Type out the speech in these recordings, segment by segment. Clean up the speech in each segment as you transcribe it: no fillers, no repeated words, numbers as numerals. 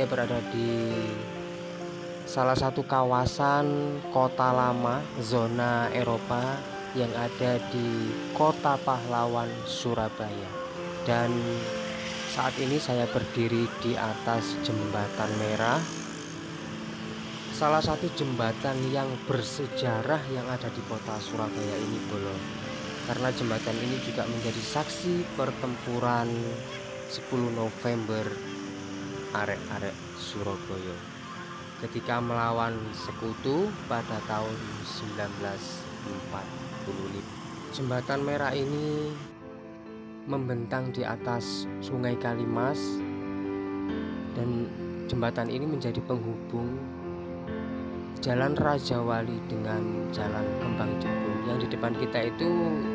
saya berada di salah satu kawasan kota lama zona Eropa yang ada di Kota Pahlawan, Surabaya. Dan saat ini saya berdiri di atas jembatan merah, salah satu jembatan yang bersejarah yang ada di kota Surabaya ini, Bolo. Karena jembatan ini juga menjadi saksi pertempuran 10 November arek-arek Surabaya ketika melawan sekutu pada tahun 1945. Jembatan merah ini membentang di atas Sungai Kalimas, dan jembatan ini menjadi penghubung Jalan Raja Wali dengan Jalan Kembang Jepun. Yang di depan kita itu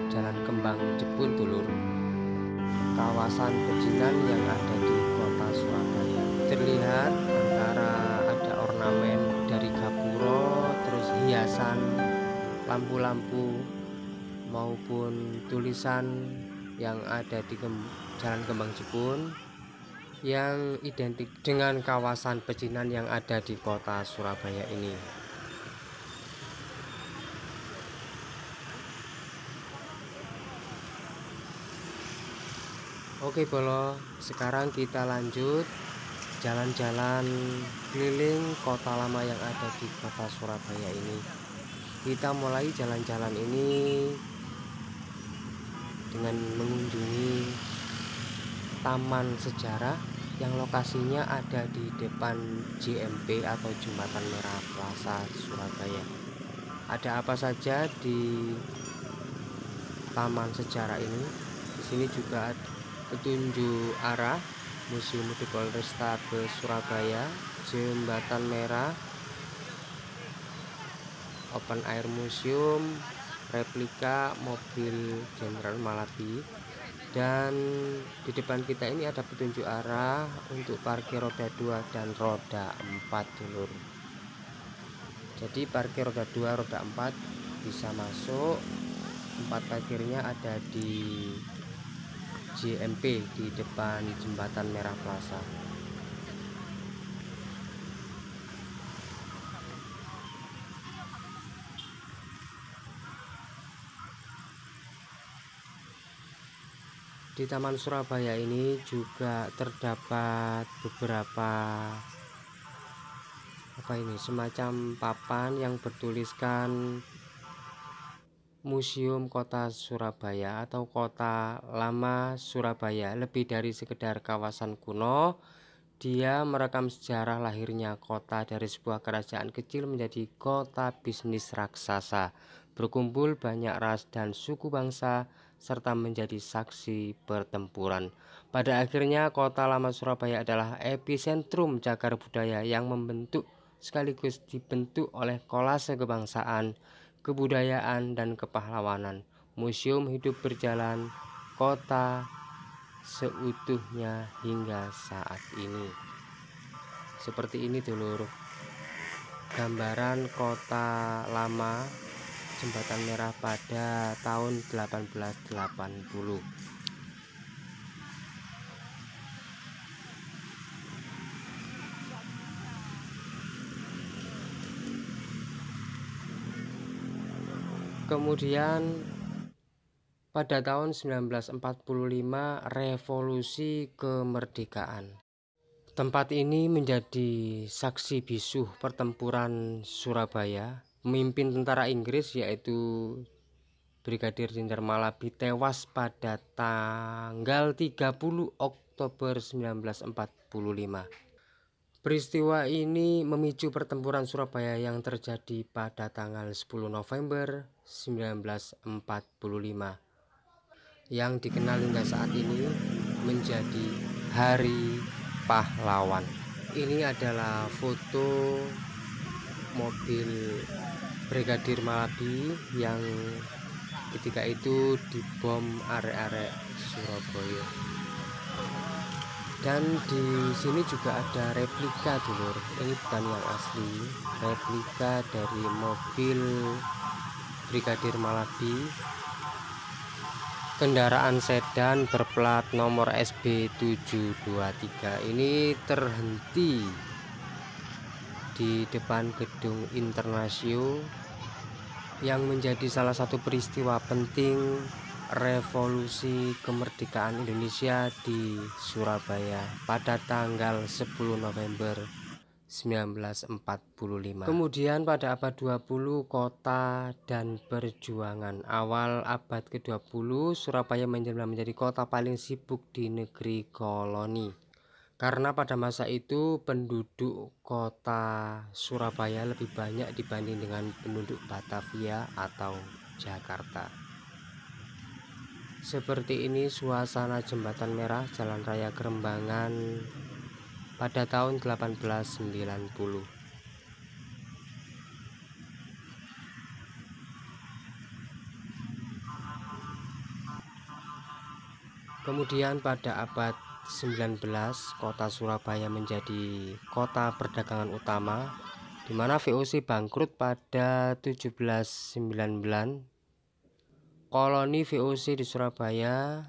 Jalan Kembang Jepun, dulur. Kawasan pecinan yang ada di kota Surabaya. Terlihat antara ada ornamen dari gapura, terus hiasan lampu-lampu maupun tulisan yang ada di Jalan Kembang Jepun yang identik dengan kawasan pecinan yang ada di kota Surabaya ini. Oke, Bolo, sekarang kita lanjut jalan-jalan keliling kota lama yang ada di kota Surabaya ini. Kita mulai jalan-jalan ini dengan mengunjungi taman sejarah yang lokasinya ada di depan JMP atau Jembatan Merah Plaza, Surabaya. Ada apa saja di taman sejarah ini? Di sini juga ada petunjuk arah Museum Mudik Polrestabes Surabaya, Jembatan Merah, Open Air Museum, replika mobil Jenderal Malabi, dan di depan kita ini ada petunjuk arah untuk parkir roda 2 dan roda 4, dulur. Jadi parkir roda 2, roda 4 bisa masuk. Tempat parkirnya ada di JMP di depan Jembatan Merah Plaza. Di Taman Surabaya ini juga terdapat beberapa semacam papan yang bertuliskan Museum Kota Surabaya atau Kota Lama Surabaya. Lebih dari sekedar kawasan kuno, dia merekam sejarah lahirnya kota dari sebuah kerajaan kecil menjadi kota bisnis raksasa, berkumpul banyak ras dan suku bangsa, serta menjadi saksi pertempuran. Pada akhirnya Kota Lama Surabaya adalah epicentrum cagar budaya yang membentuk sekaligus dibentuk oleh kolase kebangsaan, kebudayaan, dan kepahlawanan. Museum hidup berjalan kota seutuhnya hingga saat ini. Seperti ini, dulur, gambaran kota lama Jembatan Merah pada tahun 1880. Kemudian pada tahun 1945 revolusi kemerdekaan. Tempat ini menjadi saksi bisu pertempuran Surabaya. Pemimpin tentara Inggris yaitu Brigadir Jenderal Malabi tewas pada tanggal 30 Oktober 1945. Peristiwa ini memicu pertempuran Surabaya yang terjadi pada tanggal 10 November 1945 yang dikenal hingga saat ini menjadi Hari Pahlawan. Ini adalah foto mobil Brigadir Malabi yang ketika itu dibom arek-arek Surabaya. Dan di sini juga ada replika, dulur. Ini bukan yang asli, replika dari mobil Brigadir Malabi. Kendaraan sedan berplat nomor SB723 ini terhenti di depan gedung Internasio yang menjadi salah satu peristiwa penting revolusi kemerdekaan Indonesia di Surabaya pada tanggal 10 November 1945. Kemudian pada abad 20 kota dan perjuangan. Awal abad ke-20 Surabaya menjadi kota paling sibuk di negeri koloni. Karena pada masa itu penduduk kota Surabaya lebih banyak dibanding dengan penduduk Batavia atau Jakarta. Seperti ini suasana Jembatan Merah Jalan Raya Kerembangan pada tahun 1890. Kemudian pada abad 19 kota Surabaya menjadi kota perdagangan utama, di mana VOC bangkrut pada 1799. Koloni VOC di Surabaya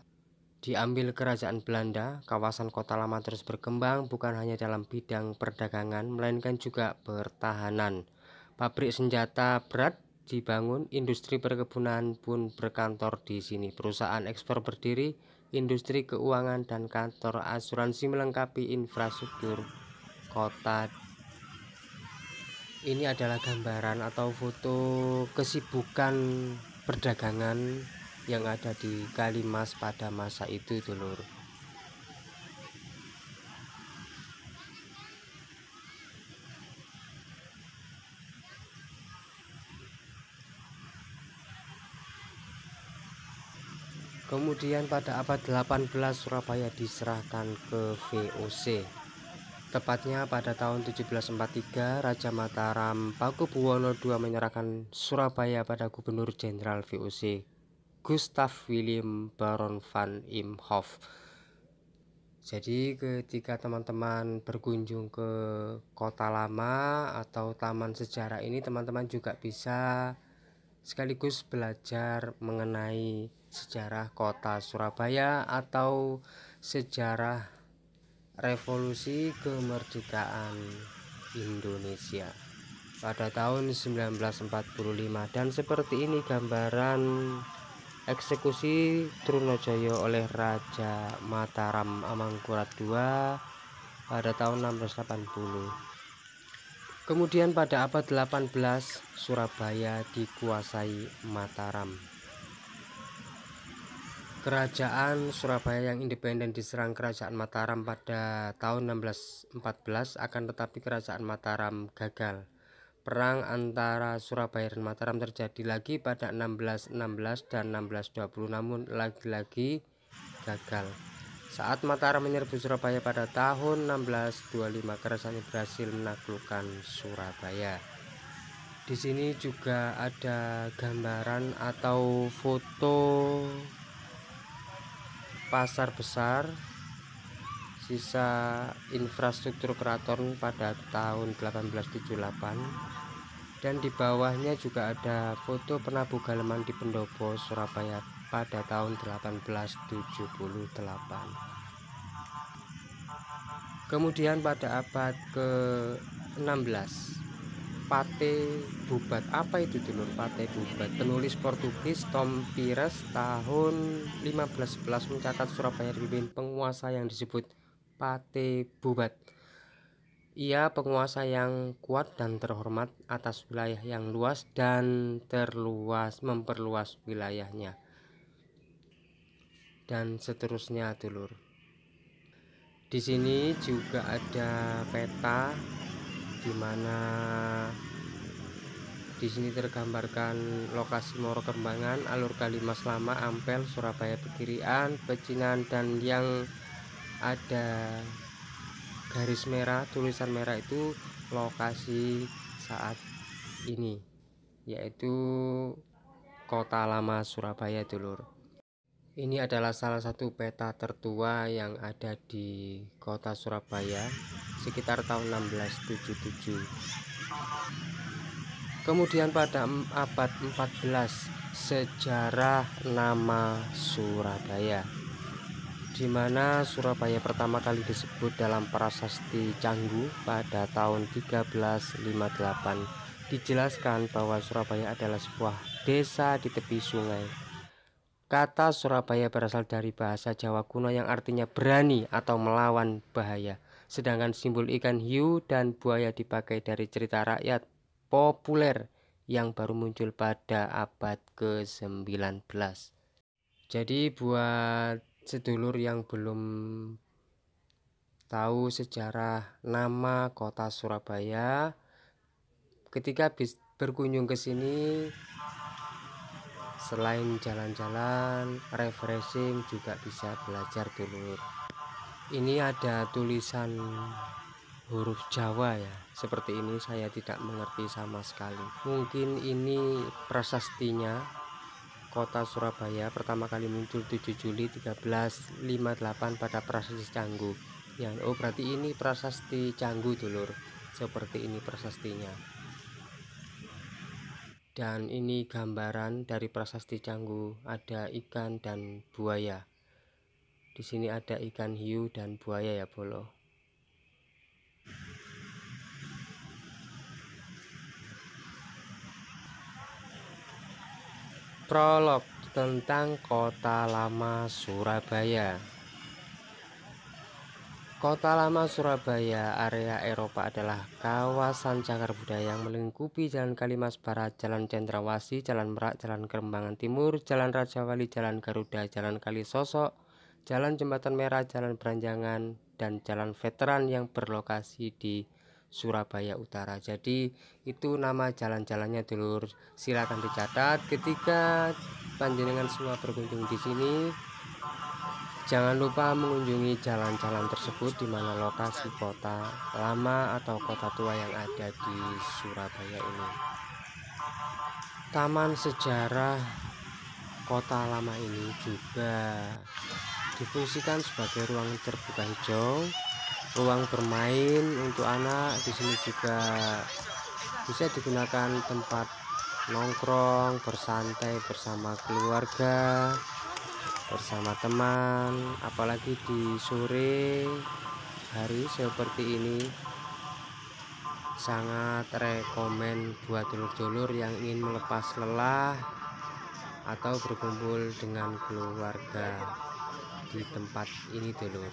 diambil kerajaan Belanda. Kawasan kota lama terus berkembang bukan hanya dalam bidang perdagangan melainkan juga pertahanan. Pabrik senjata berat dibangun, industri perkebunan pun berkantor di sini. Perusahaan ekspor berdiri, industri keuangan dan kantor asuransi melengkapi infrastruktur kota. Ini adalah gambaran atau foto kesibukan perdagangan yang ada di Kalimas pada masa itu, dulur. Kemudian pada abad 18 Surabaya diserahkan ke VOC. Tepatnya pada tahun 1743 Raja Mataram Pakubuwono II menyerahkan Surabaya pada Gubernur Jenderal VOC Gustav Willem Baron van Imhoff. Jadi ketika teman-teman berkunjung ke kota lama atau taman sejarah ini, teman-teman juga bisa sekaligus belajar mengenai sejarah kota Surabaya atau sejarah revolusi kemerdekaan Indonesia pada tahun 1945. Dan seperti ini gambaran eksekusi Trunojoyo oleh Raja Mataram Amangkurat II pada tahun 1680. Kemudian pada abad 18 Surabaya dikuasai Mataram. Kerajaan Surabaya yang independen diserang kerajaan Mataram pada tahun 1614, akan tetapi kerajaan Mataram gagal. Perang antara Surabaya dan Mataram terjadi lagi pada 1616 dan 1620, namun lagi-lagi gagal. Saat Mataram menyerbu Surabaya pada tahun 1625, kerajaannya berhasil menaklukkan Surabaya. Di sini juga ada gambaran atau foto pasar besar, sisa infrastruktur keraton pada tahun 1878, dan di bawahnya juga ada foto Penabuh Galeman di Pendopo, Surabaya pada tahun 1878. Kemudian pada abad ke-16 Pate Bubat. Apa itu, dulur? Pate Bubat, penulis Portugis Tom Pires tahun 1511 mencatat Surabaya dipimpin penguasa yang disebut Pate Bubat. Ia penguasa yang kuat dan terhormat atas wilayah yang luas dan memperluas wilayahnya, dan seterusnya, dulur. Di sini juga ada peta di mana di sini tergambarkan lokasi Moro Kembangan, Alur Kalimas Lama, Ampel, Surabaya Pegirian, Pecinan, dan yang ada garis merah, tulisan merah itu lokasi saat ini, yaitu kota lama Surabaya, dulur. Ini adalah salah satu peta tertua yang ada di kota Surabaya sekitar tahun 1677. Kemudian pada abad 14 sejarah nama Surabaya, di mana Surabaya pertama kali disebut dalam prasasti Canggu pada tahun 1358. Dijelaskan bahwa Surabaya adalah sebuah desa di tepi sungai. Kata Surabaya berasal dari bahasa Jawa kuno yang artinya berani atau melawan bahaya. Sedangkan simbol ikan hiu dan buaya dipakai dari cerita rakyat populer yang baru muncul pada abad ke-19. Jadi buat sedulur yang belum tahu sejarah nama kota Surabaya, ketika berkunjung ke sini, selain jalan-jalan, refreshing, juga bisa belajar dulur. Ini ada tulisan huruf Jawa ya, seperti ini saya tidak mengerti sama sekali. Mungkin ini prasastinya. Kota Surabaya pertama kali muncul 7 Juli 1358 pada prasasti Canggu. Oh berarti ini prasasti Canggu dulur. Seperti ini prasastinya. Dan ini gambaran dari prasasti Canggu, ada ikan dan buaya. Di sini ada ikan hiu dan buaya ya bolo. Prolog tentang Kota Lama Surabaya. Kota Lama Surabaya, area Eropa, adalah kawasan cagar budaya yang melingkupi Jalan Kalimas Barat, Jalan Cendrawasih, Jalan Merak, Jalan Kerembangan Timur, Jalan Raja Wali, Jalan Garuda, Jalan Kalisosok, Jalan Jembatan Merah, Jalan Beranjangan, dan Jalan Veteran yang berlokasi di Surabaya Utara. Jadi itu nama jalan-jalannya dulur. Silakan dicatat ketika panjenengan semua berkunjung di sini. Jangan lupa mengunjungi jalan-jalan tersebut, di mana lokasi kota lama atau kota tua yang ada di Surabaya ini. Taman sejarah kota lama ini juga difungsikan sebagai ruang terbuka hijau, ruang bermain untuk anak. Di sini juga bisa digunakan tempat nongkrong, bersantai bersama keluarga, bersama teman, apalagi di sore hari seperti ini. Sangat rekomen buat dulur-dulur yang ingin melepas lelah atau berkumpul dengan keluarga di tempat ini dulur.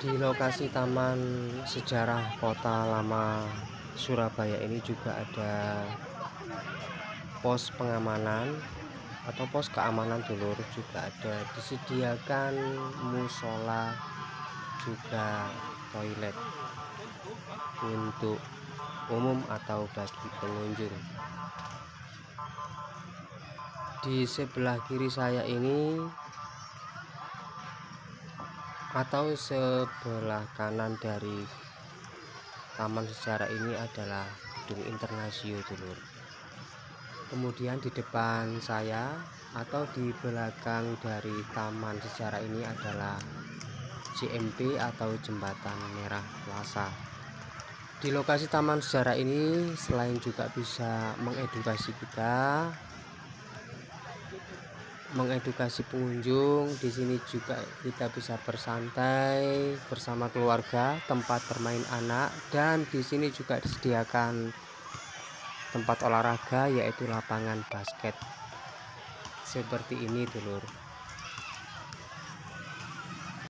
Di lokasi Taman Sejarah Kota Lama Surabaya ini juga ada pos pengamanan atau pos keamanan dulur. Juga ada disediakan musola, juga toilet untuk umum atau bagi pengunjung. Di sebelah kiri saya ini atau sebelah kanan dari taman sejarah ini adalah gedung Internasio dulur. Kemudian di depan saya atau di belakang dari taman sejarah ini adalah JMP atau Jembatan Merah Plaza. Di lokasi taman sejarah ini selain juga bisa mengedukasi pengunjung, di sini juga kita bisa bersantai bersama keluarga, tempat bermain anak, dan di sini juga disediakan tempat olahraga yaitu lapangan basket seperti ini dulur.